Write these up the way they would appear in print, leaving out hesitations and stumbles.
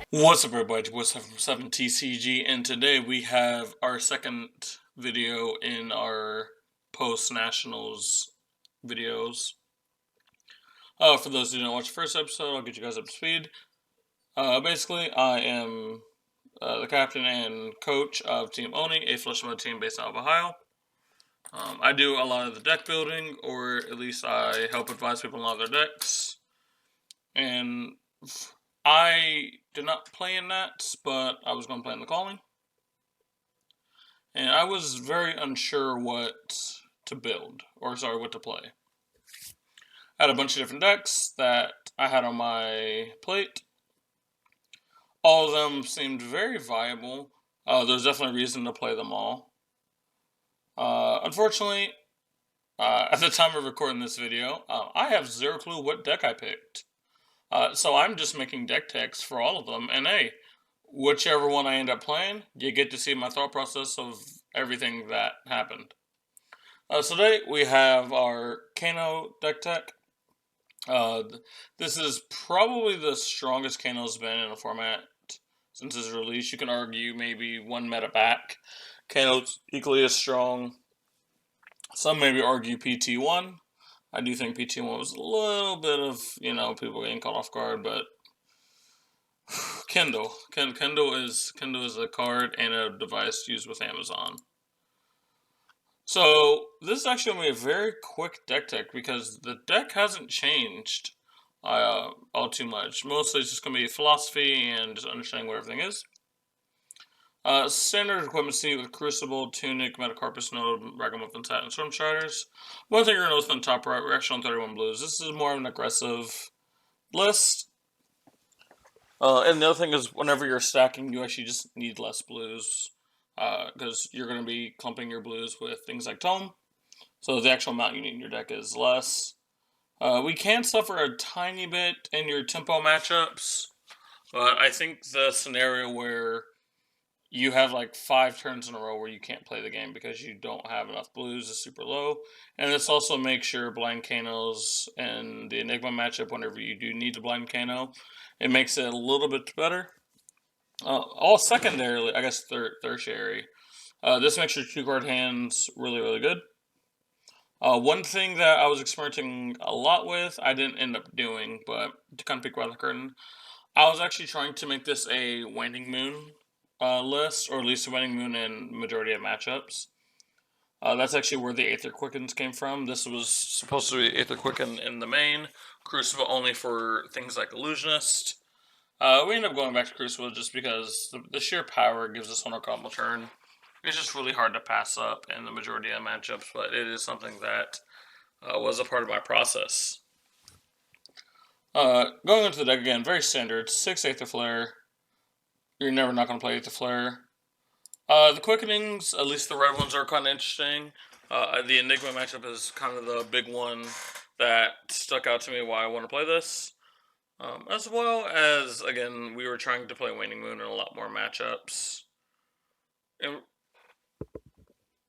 What's up, everybody? What's up from Fabtcg, and today we have our second video in our post-nationals videos. For those who didn't watch the first episode, I'll get you guys up to speed. Basically, I am the captain and coach of Team Oni, a flesh mode team based out of Ohio. I do a lot of the deck building, or at least I help advise people on a lot of their decks. And I did not play in that, but I was going to play in the calling. And I was very unsure what to build, or sorry, what to play. I had a bunch of different decks that I had on my plate. All of them seemed very viable. There's definitely a reason to play them all. Unfortunately, at the time of recording this video, I have zero clue what deck I picked. So I'm just making deck text for all of them, and hey, whichever one I end up playing, you get to see my thought process of everything that happened. So today we have our Kano deck tech. This is probably the strongest Kano's been in a format since its release. You can argue maybe one meta back, Kano's equally as strong. Some maybe argue PT1. I do think PT1 was a little bit of, people getting caught off guard, but Kindle is a card and a device used with Amazon. So this is actually going to be a very quick deck tech because the deck hasn't changed all too much. Mostly it's just going to be philosophy and just understanding what everything is. Standard equipment with Crucible, Tunic, Metacarpus Node, Ragamuffin Tat, and Stormstriders. One thing you're going to notice on the top right, we're actually on 31 blues. This is more of an aggressive list. And the other thing is, whenever you're stacking, you actually just need less blues because you're going to be clumping your blues with things like Tome. So the actual amount you need in your deck is less. We can suffer a tiny bit in your tempo matchups, but I think the scenario where you have like 5 turns in a row where you can't play the game because you don't have enough blues is super low. And this also makes your blind Kanos and the Enigma matchup, whenever you do need to blind Kano, it makes it a little bit better. All secondarily, I guess tertiary. This makes your 2-card hands really, really good. One thing that I was experimenting a lot with, I didn't end up doing, but to kind of peek behind the curtain, I was actually trying to make this a Waning Moon list, or at least a Waning Moon in majority of matchups. That's actually where the Aether Quickens came from. This was supposed to be Aether Quicken in the main, Crucible only for things like Illusionist. We ended up going back to Crucible just because the sheer power gives us on our combo turn. It's just really hard to pass up in the majority of matchups, but it is something that was a part of my process. Going into the deck again, very standard. 6 Aether Flare. You're never not going to play Aether Flare. The Quickenings, at least the red ones, are kind of interesting. The Enigma matchup is kind of the big one that stuck out to me why I want to play this. As well as, again, we were trying to play Waning Moon in a lot more matchups.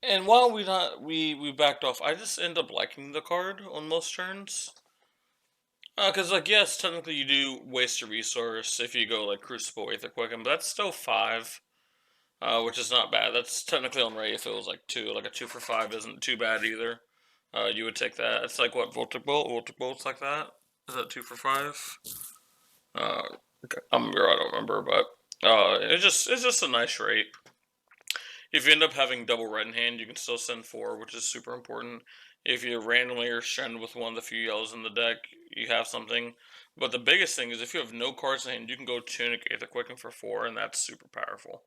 And while we backed off, I just end up liking the card on most turns. Because, yes, technically you do waste a resource if you go, Crucible, Aether Quicken, but that's still 5, which is not bad. That's technically on Ray if it was, 2. Like, a 2 for 5 isn't too bad either. You would take that. It's like, what, Voltic Bolt? Voltic Bolt's like that? Is that 2 for 5? Okay. I don't remember, but it's just a nice rate. If you end up having double red in hand, you can still send 4, which is super important. If you randomly are stranded with one of the few yellows in the deck, you have something. But the biggest thing is if you have no cards in hand, you can go Tunic, Aether Quicken for 4, and that's super powerful.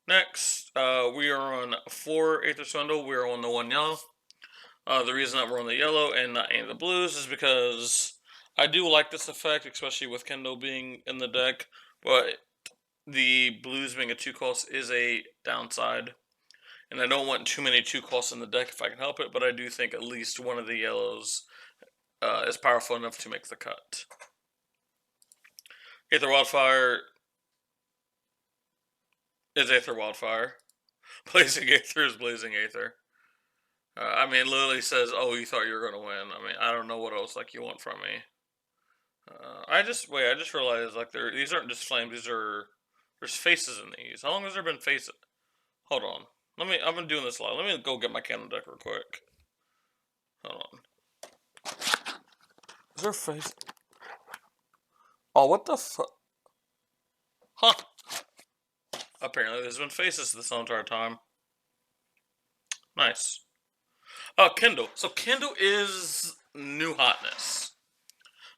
Next, we are on 4 Aether Swindle. We are on the 1 yellow. The reason that we're on the yellow and not any of the blues is because I do like this effect, especially with Kendo being in the deck, but the blues being a 2-cost is a downside. And I don't want too many 2-costs in the deck if I can help it, but I do think at least one of the yellows is powerful enough to make the cut. Aether Wildfire is Aether Wildfire. Blazing Aether is Blazing Aether. It literally says, oh, you thought you were going to win. I don't know what else you want from me. I just realized like these aren't just flames. There's faces in these. How long has there been faces? Hold on. I've been doing this a lot. Let me go get my Kano deck real quick. Hold on. Is there a face? Oh, what the fuck? Huh. Apparently there's been faces this entire time. Nice. Kindle. So Kindle is new hotness.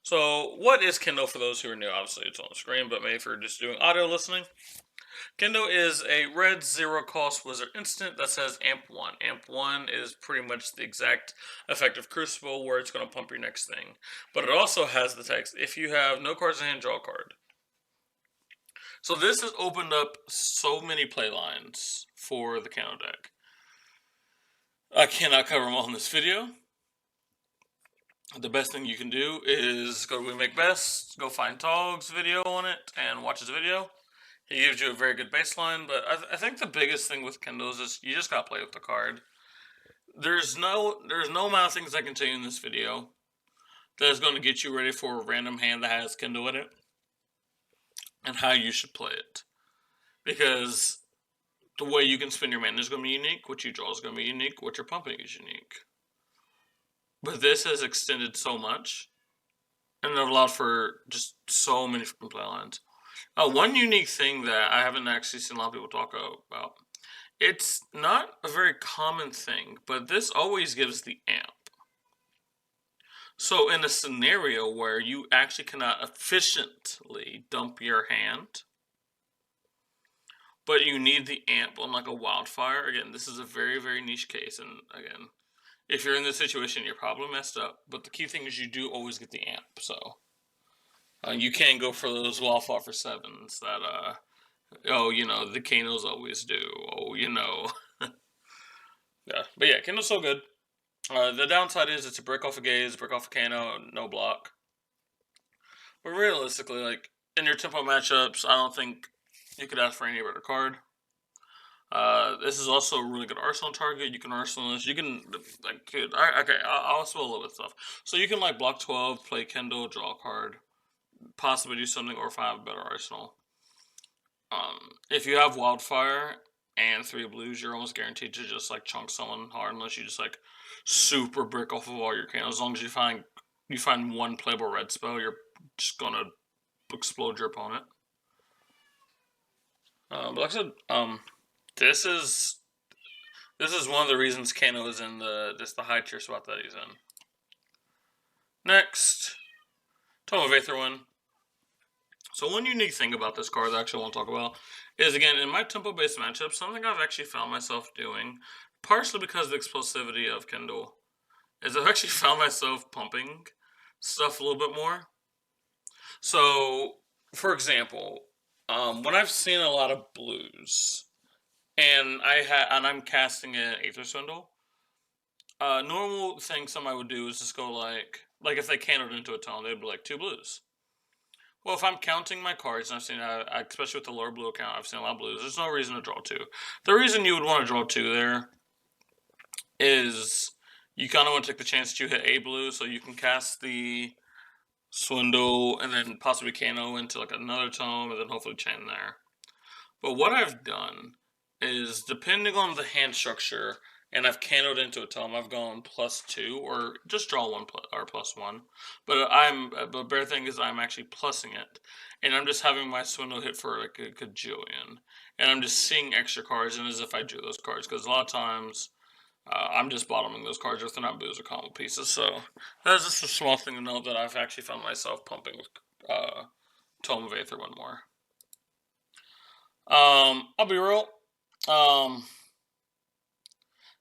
So what is Kindle for those who are new? Obviously it's on the screen, but maybe if you're just doing audio listening. Kendo is a red zero-cost wizard instant that says Amp 1. Amp 1 is pretty much the exact effect of Crucible where it's going to pump your next thing. But it also has the text, if you have no cards in hand, draw a card. So this has opened up so many playlines for the Kano deck. I cannot cover them all in this video. The best thing you can do is go to We Make Best, go find Tog's video on it, and watch his video. He gives you a very good baseline, but I think the biggest thing with Kendos is you just gotta play with the card. There's no amount of things I can tell you in this video that is going to get you ready for a random hand that has Kendo in it, and how you should play it. Because the way you can spend your mana is going to be unique, what you draw is going to be unique, what you're pumping is unique. But this has extended so much, and it allowed for just so many freaking playlines. One unique thing that I haven't actually seen a lot of people talk about, it's not a very common thing, but this always gives the amp. So in a scenario where you actually cannot efficiently dump your hand, but you need the amp on like a wildfire, again, this is a very, very niche case, and again, if you're in this situation, you're probably messed up, but the key thing is you do always get the amp, so you can go for those wildfire for 7s that, oh, you know, the Kanos always do, oh, you know. Yeah, but yeah, Kano's so good. The downside is it's a brick off a gaze, brick off a Kano, no block. But realistically, like, in your tempo matchups, I don't think you could ask for any better card. This is also a really good arsenal target. You can arsenal this. You can, like, dude, I'll spill a little bit of stuff. So you can, like, block 12, play Kendall, draw a card, possibly do something, or find a better arsenal. If you have Wildfire and 3 blues, you're almost guaranteed to just, like, chunk someone hard unless you just, like, super brick off of all your Kanos. As long as you find one playable red spell, you're just gonna explode your opponent. But like I said, this is one of the reasons Kano is in the high tier spot that he's in. Next, Tome of Aetherwind. So one unique thing about this card that I actually want to talk about is, again, in my tempo-based matchup, something I've actually found myself doing, partially because of the explosivity of Kindle, is I've actually found myself pumping stuff a little bit more. So, for example, when I've seen a lot of blues, and I'm casting an Aether Swindle, normal thing somebody would do is just go like if they canoed into a tone, they'd be like 2 blues. Well, if I'm counting my cards, and I've seen, especially with the lower blue account, I've seen a lot of blues, there's no reason to draw 2. The reason you would want to draw 2 there is you kind of want to take the chance that you hit a blue, so you can cast the Swindle, and then possibly Kano into like another tome, and then hopefully chain there. But what I've done is, depending on the hand structure, and I've Kanoed into a tome, I've gone +2, or just draw 1 or +1. But the better thing is I'm actually plussing it, and I'm just having my Swindle hit for like a gajillion, and I'm just seeing extra cards, and as if I drew those cards, because a lot of times I'm just bottoming those cards if they're not booze or combo pieces. So that's just a small thing to note that I've actually found myself pumping with Tome of Aetherwind more. I'll be real.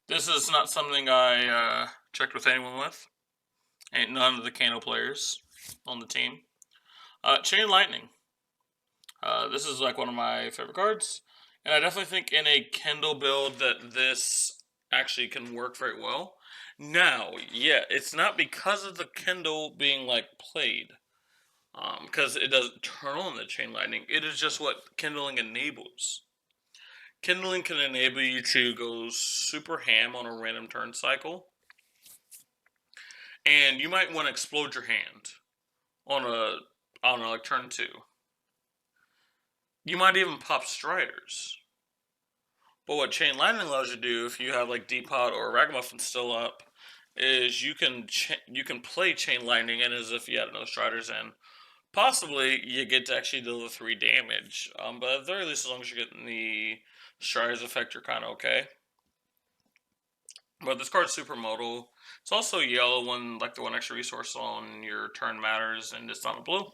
This is not something I checked with anyone with. Ain't none of the Kano players on the team. Chain Lightning. This is like one of my favorite cards, and I definitely think in a Kindle build that this actually can work very well. Now, yeah, it's not because of the Kindle being like played, because it doesn't turn on the Chain Lightning. It is just what Kindling enables. Kindling can enable you to go super ham on a random turn cycle, and you might want to explode your hand, on a, I don't know, like turn 2. You might even pop Striders. But what Chain Lightning allows you to do, if you have like Depot or Ragamuffin still up, is you can play Chain Lightning and as if you had no Striders in. Possibly you get to actually deal the 3 damage. But at the very least, as long as you're getting the Striders effect, you're kind of okay. But this card's super modal. It's also yellow when like the 1 extra resource on your turn matters, and it's not a blue.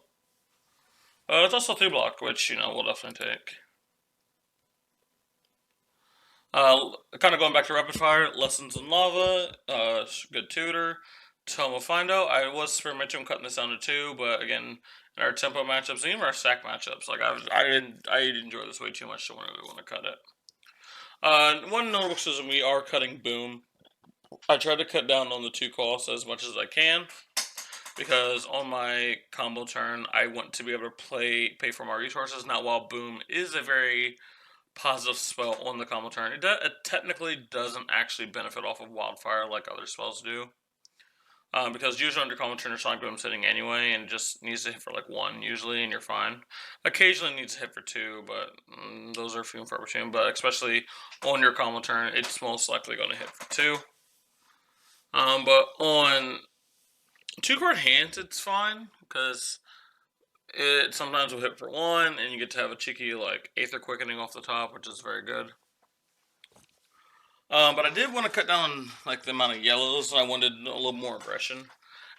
It's also 3 block, which we'll definitely take. Kind of going back to Rapid Fire, Lessons in Lava, good tutor. Tome of Findo, I was experimenting cutting this down to 2, but again, in our tempo matchups, and even our stack matchups, like I enjoy this way too much to really want to cut it. One notable criticism, we are cutting Boom. I try to cut down on the 2 costs as much as I can, because on my combo turn, I want to be able to pay for my resources. Now, while Boom is a very positive spell on the combo turn, it technically doesn't actually benefit off of Wildfire like other spells do. Because usually under combo turn, your Sonic Boom's hitting anyway, and just needs to hit for like 1 usually, and you're fine. Occasionally needs to hit for 2, but those are few and far between. But especially on your combo turn, it's most likely going to hit for 2. But on 2-card hands, it's fine, because it sometimes will hit for 1, and you get to have a cheeky like Aether Quickening off the top, which is very good. But I did want to cut down like the amount of yellows, and I wanted a little more aggression.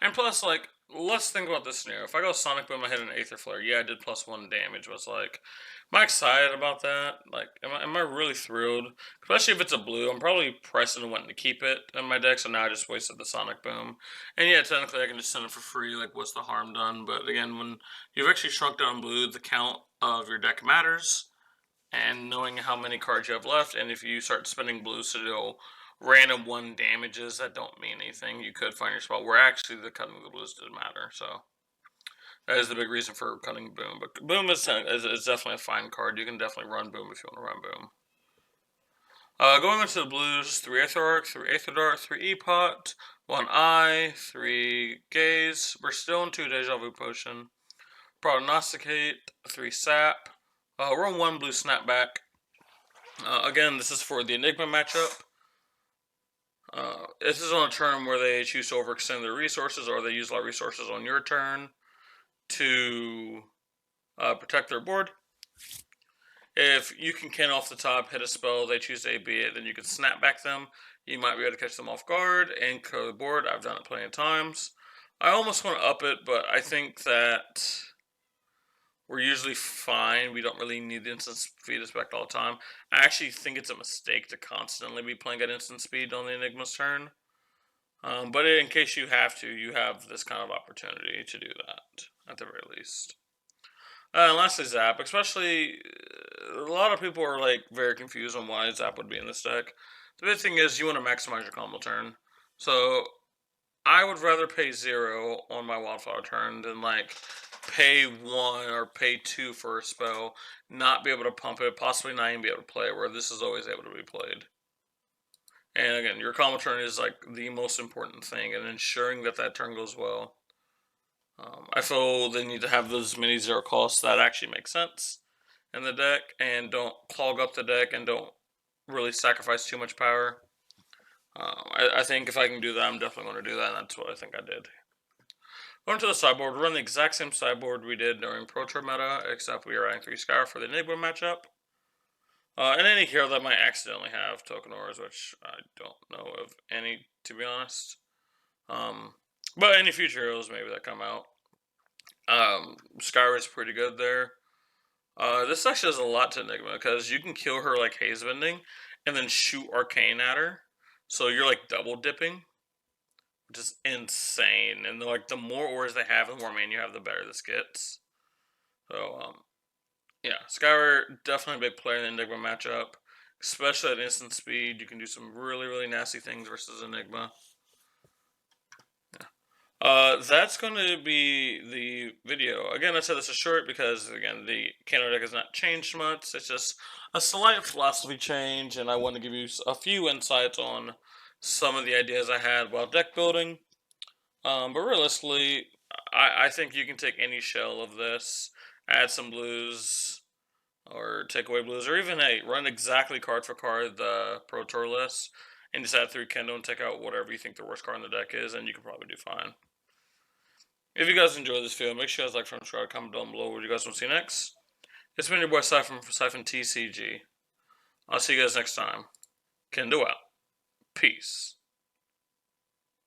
And plus, like, let's think about this scenario. If I go Sonic Boom, I hit an Aether Flare. Yeah, I did +1 damage, but it's like, am I excited about that? Like, am I really thrilled? Especially if it's a blue, I'm probably pressing and wanting to keep it in my deck, so now I just wasted the Sonic Boom. And yeah, technically I can just send it for free, like, what's the harm done? But again, when you've actually shrunk down blue, the count of your deck matters. And knowing how many cards you have left, and if you start spending blues to do random 1 damages that don't mean anything, you could find your spot where actually the cutting the blues did matter. So that is the big reason for cutting Boom. But Boom is definitely a fine card. You can definitely run Boom if you want to run Boom. Going into the blues, 3 Aether Arc, 3 Aether Dart, 3 Epot, 1 Eye, 3 Gaze. We're still in 2 Deja Vu Potion. Prognosticate, 3 Sap. We're on 1 blue Snapback. Again, this is for the Enigma matchup. This is on a turn where they choose to overextend their resources, or they use a lot of resources on your turn to protect their board. If you can off the top, hit a spell, they choose to AB it, then you can snap back them. You might be able to catch them off guard and cover the board. I've done it plenty of times. I almost want to up it, but I think that we're usually fine. We don't really need instant speed effect all the time. I actually think it's a mistake to constantly be playing at instant speed on the Enigma's turn. But in case you have to, you have this kind of opportunity to do that, at the very least. And lastly, Zap. Especially, a lot of people are like very confused on why Zap would be in this deck. The big thing is you want to maximize your combo turn. So I would rather pay 0 on my Wildflower turn than like pay 1 or pay 2 for a spell, not be able to pump it, possibly not even be able to play it, where this is always able to be played. And again, your combo turn is like the most important thing, and ensuring that that turn goes well. I feel they need to have those mini 0 costs that actually make sense in the deck, and don't clog up the deck, and don't really sacrifice too much power. I think if I can do that, I'm definitely going to do that, and that's what I think I did. Going to the sideboard, we're running the exact same sideboard we did during Pro Tour meta, except we are adding 3 Scour for the Enigma matchup. And any hero that might accidentally have Token Auras, which I don't know of any, to be honest. But any future heroes maybe that come out. Scour is pretty good there. This actually does a lot to Enigma, because you can kill her like Haze Bending, and then shoot Arcane at her. So you're like double dipping, which is insane. And like the more auras they have, the more mana you have, the better this gets. So yeah, Scour definitely a big player in the Enigma matchup, especially at instant speed. You can do some really, really nasty things versus Enigma. Yeah. That's going to be the video. Again, I said this is short because, again, the Kano deck has not changed much. It's just a slight philosophy change, and I want to give you a few insights on some of the ideas I had while deck building. But realistically, I think you can take any shell of this, add some blues, or take away blues, or even run exactly card for card the Pro Tour list, and just add 3 Kendo and take out whatever you think the worst card in the deck is, and you can probably do fine. If you guys enjoyed this video, make sure you guys like, subscribe, comment down below what you guys want to see next. It's been your boy Siphon from Fabtcg. I'll see you guys next time. Kendo out. Peace.